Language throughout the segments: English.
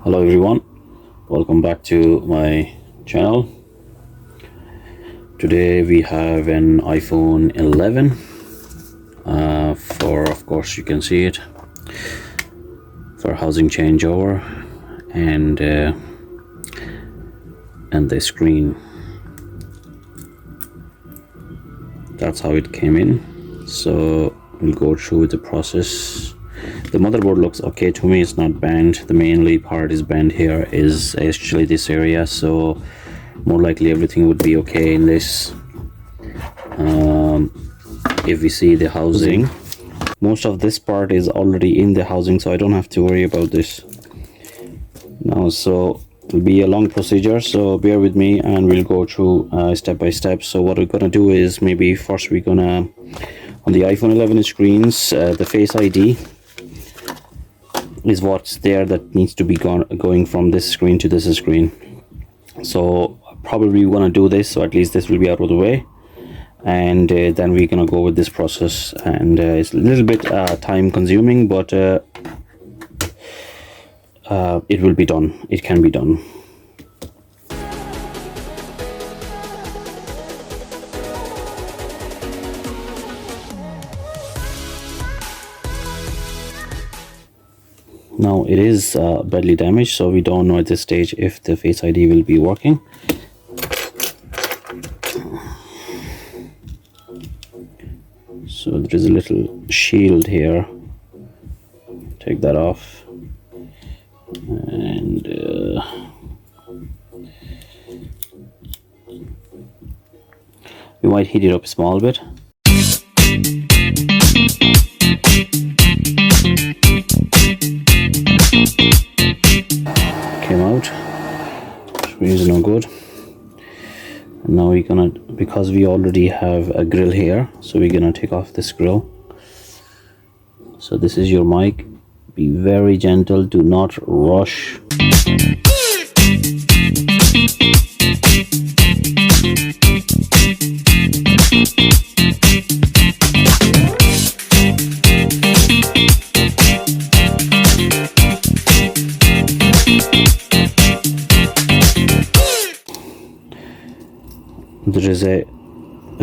Hello everyone, welcome back to my channel. Today we have an iPhone 11 for, of course you can see it, for housing changeover and the screen. That's how it came in. So we'll go through the process. The motherboard looks okay to me. It's not bent. The mainly part is bent here, is actually this area, so more likely everything would be okay in this. If we see the housing, most of this part is already in the housing, so I don't have to worry about this now. So it will be a long procedure, so bear with me and we'll go through step by step. So what we're gonna do is, maybe first we're gonna, on the iPhone 11 screens, the Face ID is what's there that needs to be going from this screen to this screen. So probably we want to do this, so at least this will be out of the way, and then we're gonna go with this process. And it's a little bit time consuming, but it will be done. It can be done. Now it is badly damaged, so we don't know at this stage if the Face ID will be working. So there is a little shield here. Take that off, and we might heat it up a small bit. Came out, screen is no good. And now we're gonna, because we already have a grill here, so we're gonna take off this grill. So this is your mic. Be very gentle, do not rush. There is a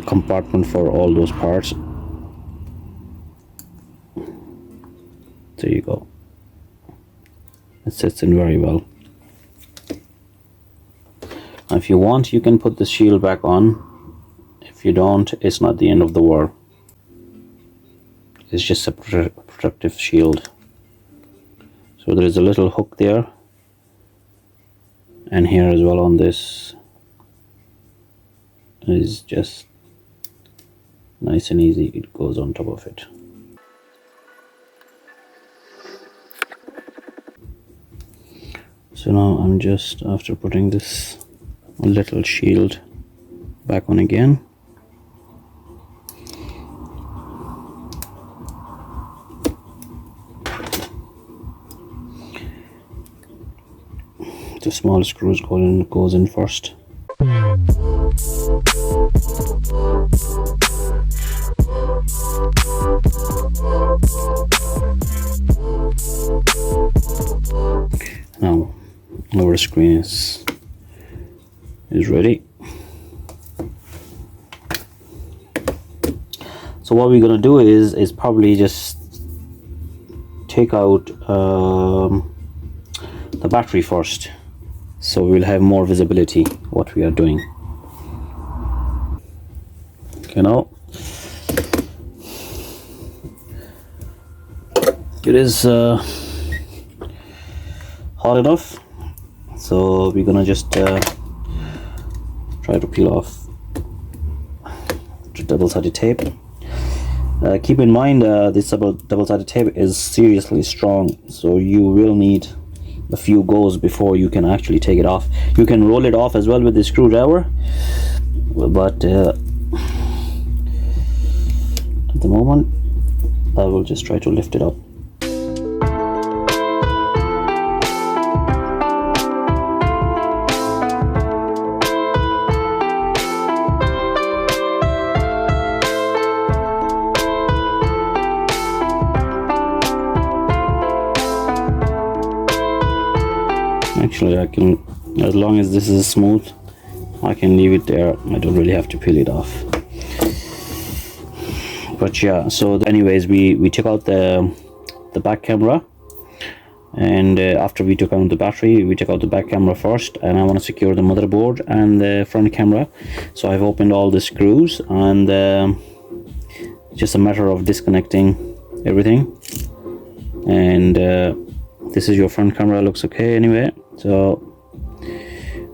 compartment for all those parts. There you go. It sits in very well. If you want, you can put the shield back on. If you don't, it's not the end of the world. It's just a protective shield. So there is a little hook there, and here as well on this is just nice and easy. It goes on top of it. So now I'm just, after putting this little shield back on again, the small screws goes in first. Now our screen is ready. So what we're gonna do is probably just take out the battery first, so we'll have more visibility what we are doing. Okay, now it is hot enough, so we're gonna just try to peel off the double-sided tape. Keep in mind this double-sided tape is seriously strong, so you will need a few goes before you can actually take it off. You can roll it off as well with the screwdriver, but at the moment I will just try to lift it up. Actually, I can, as long as this is smooth, I can leave it there. I don't really have to peel it off. But yeah, so anyways, we took out the back camera, and after we took out the battery, we took out the back camera first, and I want to secure the motherboard and the front camera. So I've opened all the screws, and just a matter of disconnecting everything. And this is your front camera, looks okay anyway. So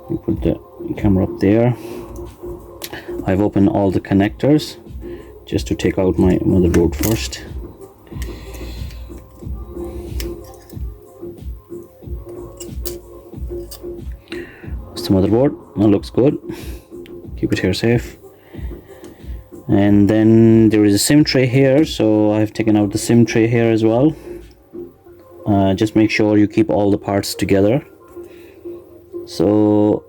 we put the camera up there. I've opened all the connectors just to take out my motherboard first. It's the motherboard. That looks good. Keep it here safe. And then there is a SIM tray here, so I've taken out the SIM tray here as well. Just make sure you keep all the parts together. So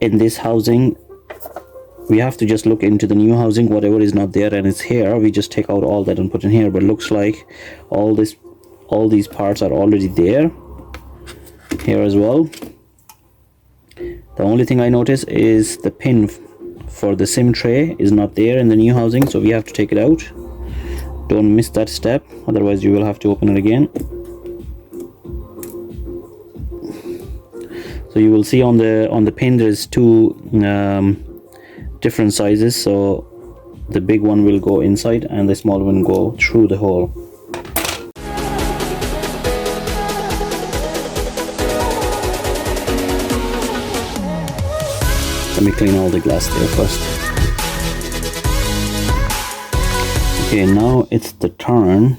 in this housing, we have to just look into the new housing, whatever is not there and it's here, we just take out all that and put in here. But looks like all these parts are already there here as well. The only thing I notice is the pin for the SIM tray is not there in the new housing, so we have to take it out. Don't miss that step, otherwise you will have to open it again. So you will see on the pin there is two different sizes, so the big one will go inside and the small one go through the hole. Let me clean all the glass there first. Okay, now it's the turn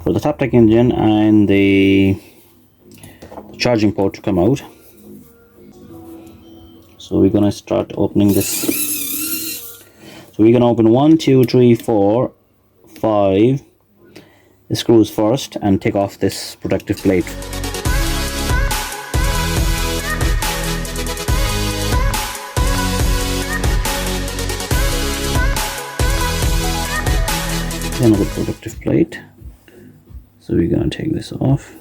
for the Taptec engine and the charging port to come out. So we're gonna start opening this. So we're gonna open 1, 2, 3, 4, 5 screws first and take off this protective plate. Another protective plate. So we're gonna take this off.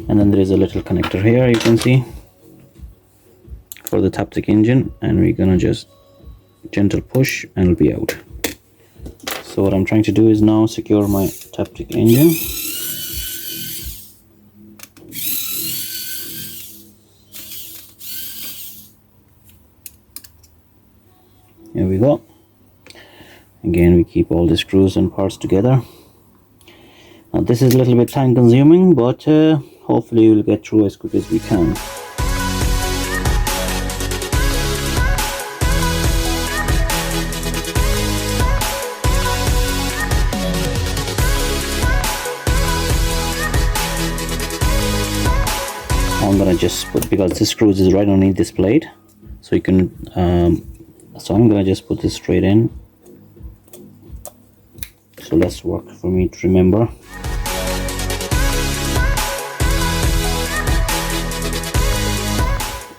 And then there is a little connector here, you can see, for the Taptec engine, and we're gonna just gentle push and it'll be out. So what I'm trying to do is now secure my Taptec engine. Here we go. Again, we keep all the screws and parts together. Now this is a little bit time consuming, but hopefully we'll get through as quick as we can. I'm gonna just put, because this screws is right underneath this plate, so you can so I'm gonna just put this straight in. So less work for me to remember.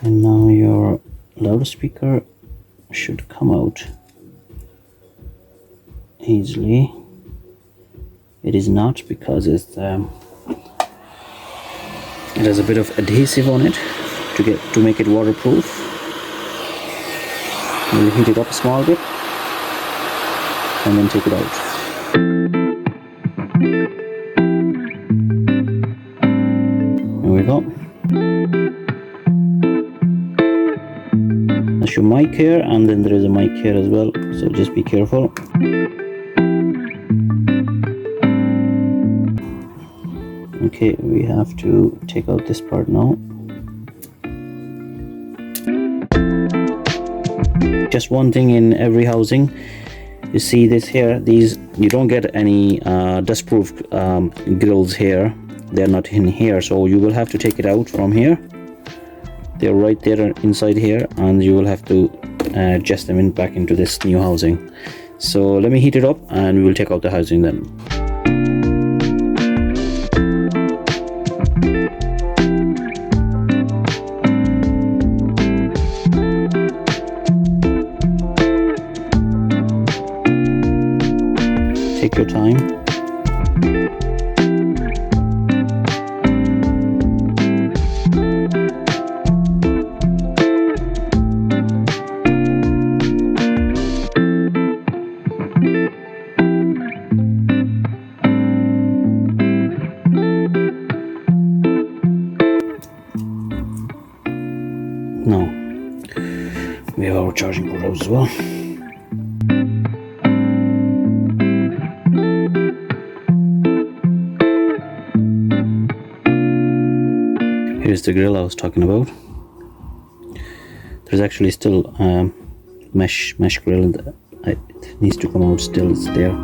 And now your loudspeaker should come out easily. It is not, because it's it has a bit of adhesive on it to make it waterproof. We'll heat it up a small bit and then take it out. There we go. That's your mic here, and then there is a mic here as well, so just be careful. Okay, we have to take out this part now. Just one thing in every housing, you see this here, these, you don't get any dust-proof grills here. They're not in here, so you will have to take it out from here. They're right there inside here, and you will have to adjust them in back into this new housing. So let me heat it up and we will take out the housing then. Take your time. out as well. Here's the grill I was talking about. There's actually still mesh grill. It needs to come out still. It's there.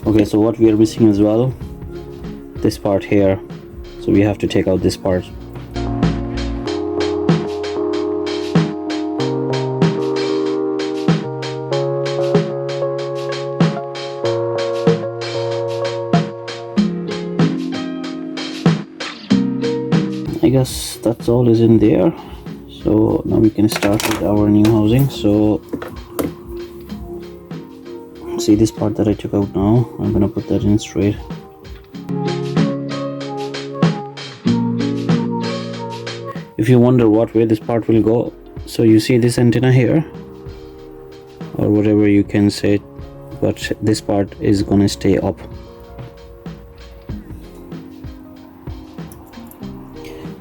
Okay, so what we are missing as well, this part here, so we have to take out this part. I guess that's all is in there. So now we can start with our new housing. So see this part that I took out now, I'm gonna put that in straight. If you wonder what way this part will go, so you see this antenna here, or whatever you can say, but this part is gonna stay up.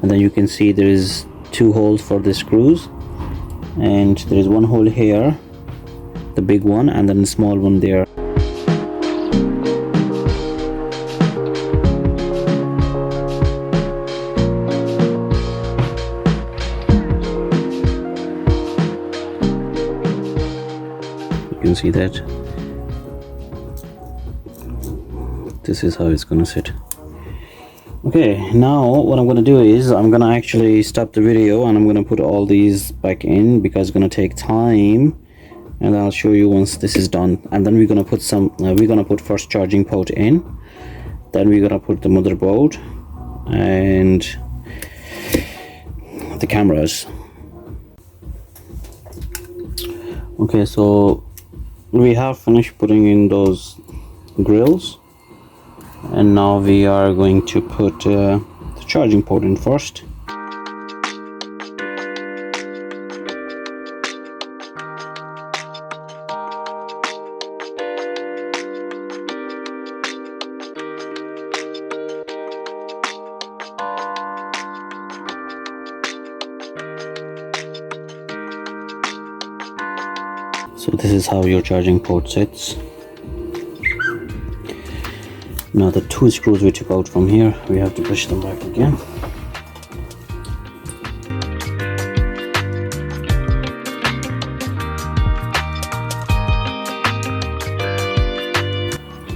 And then you can see there is 2 holes for the screws, and there is 1 hole here, the big one, and then the small one there. You can see that. This is how it's gonna sit. Okay, now what I'm gonna do is I'm gonna actually stop the video and I'm gonna put all these back in because it's gonna take time. And I'll show you once this is done, and then we're gonna put first charging port in, then we're gonna put the motherboard and the cameras. Okay, so we have finished putting in those grills, and now we are going to put the charging port in first. So this is how your charging port sits. Now the 2 screws we took out from here, we have to push them back again.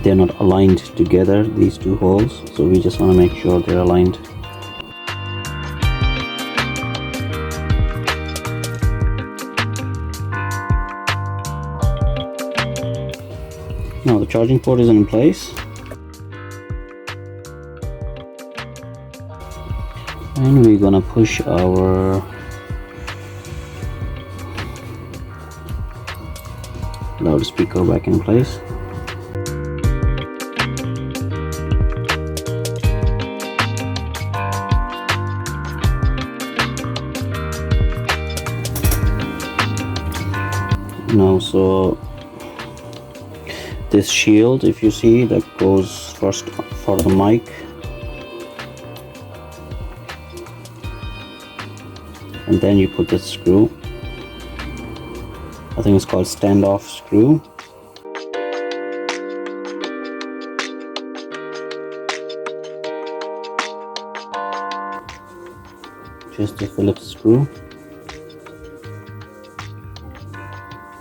They're not aligned together, these 2 holes, so we just want to make sure they're aligned. Now the charging port is in place, and we're gonna push our loudspeaker back in place. Now, so this shield, if you see, that goes first for the mic, and then you put the screw. I think it's called standoff screw. Just a Phillips screw.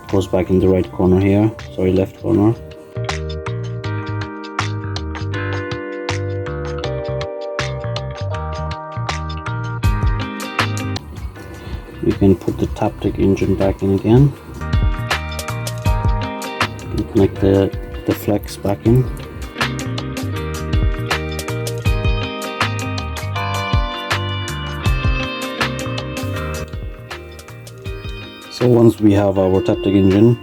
Goes back in the right corner here, sorry, left corner. We can put the Taptic engine back in again. You can connect the flex back in. So once we have our Taptic engine,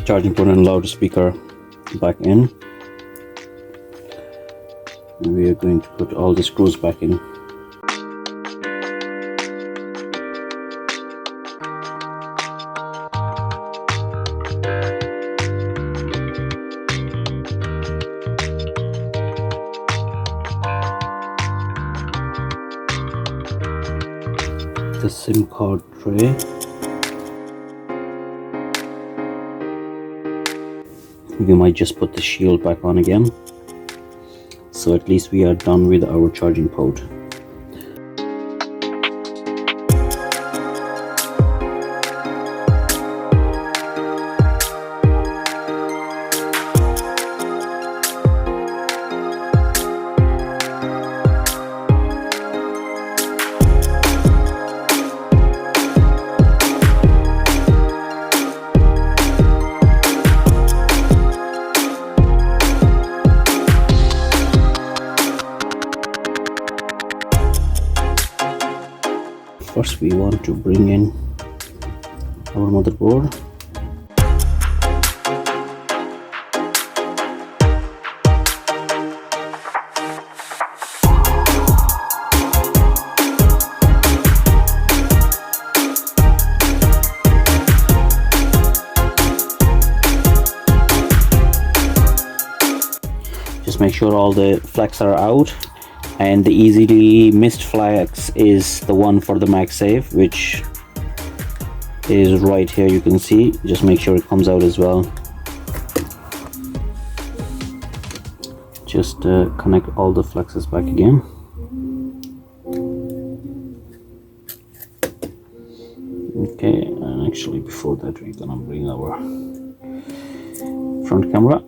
charging port and loudspeaker back in, and we are going to put all the screws back in. The SIM card tray. We might just put the shield back on again, so at least we are done with our charging port. First we want to bring in our motherboard. Just make sure all the flex are out, and the easily missed flex is the one for the MagSafe, which is right here. You can see, just make sure it comes out as well. Just connect all the flexes back again. Okay, and actually before that we're gonna bring our front camera.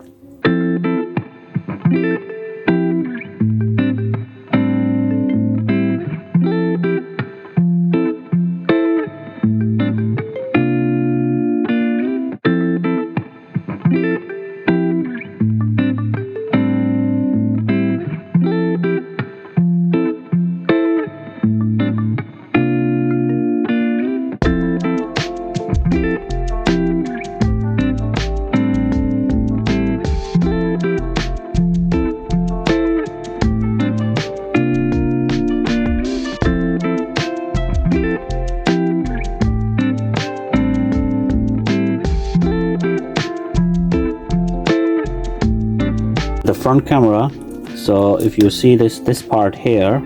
The front camera, so if you see this part here,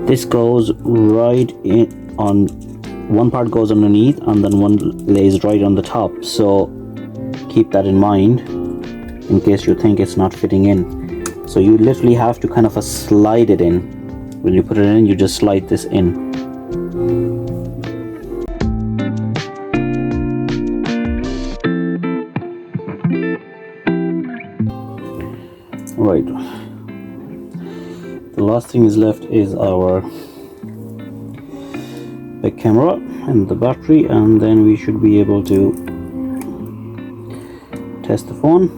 this goes right in on one part, goes underneath, and then one lays right on the top, so keep that in mind in case you think it's not fitting in. So you literally have to kind of slide it in. When you put it in, you just slide this in. Right, the last thing is left is our back camera and the battery, and then we should be able to test the phone.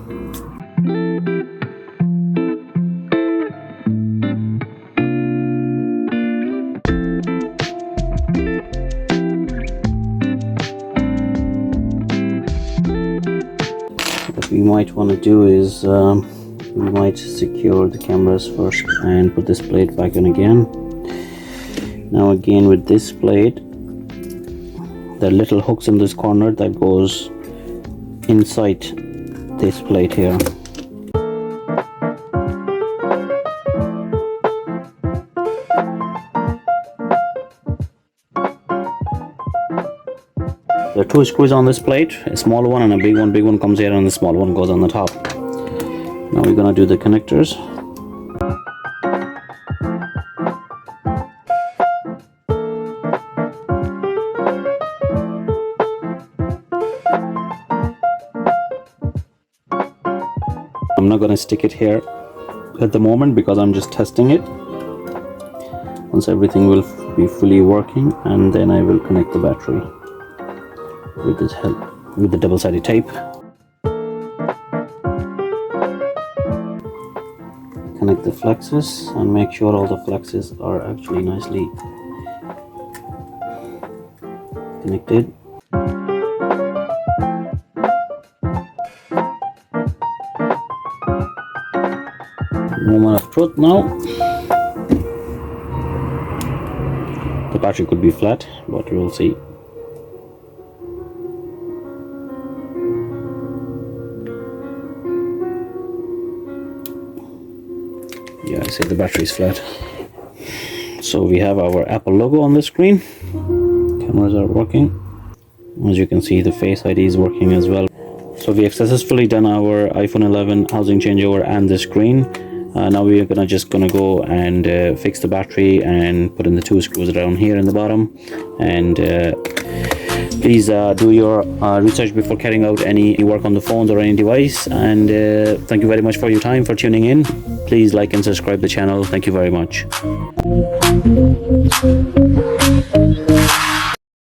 What we might want to do is we might secure the cameras first and put this plate back in again. Now again, with this plate, there are little hooks in this corner that goes inside this plate here. There are two screws on this plate, a small one and a big one. Big one comes here and the small one goes on the top. Now we're gonna do the connectors. I'm not gonna stick it here at the moment because I'm just testing it. Once everything will be fully working, and then I will connect the battery with this help with the double-sided tape. Connect the flexes and make sure all the flexes are actually nicely connected. Moment of truth now. The battery could be flat, but we'll see. Yeah, I said the battery is flat. So we have our Apple logo on the screen. Cameras are working. As you can see, the Face ID is working as well. So we have successfully done our iPhone 11 housing changeover and the screen. Now we are just gonna go and fix the battery and put in the 2 screws down here in the bottom. And please do your research before carrying out any work on the phones or any device. And thank you very much for your time, for tuning in. Please like and subscribe the channel. Thank you very much.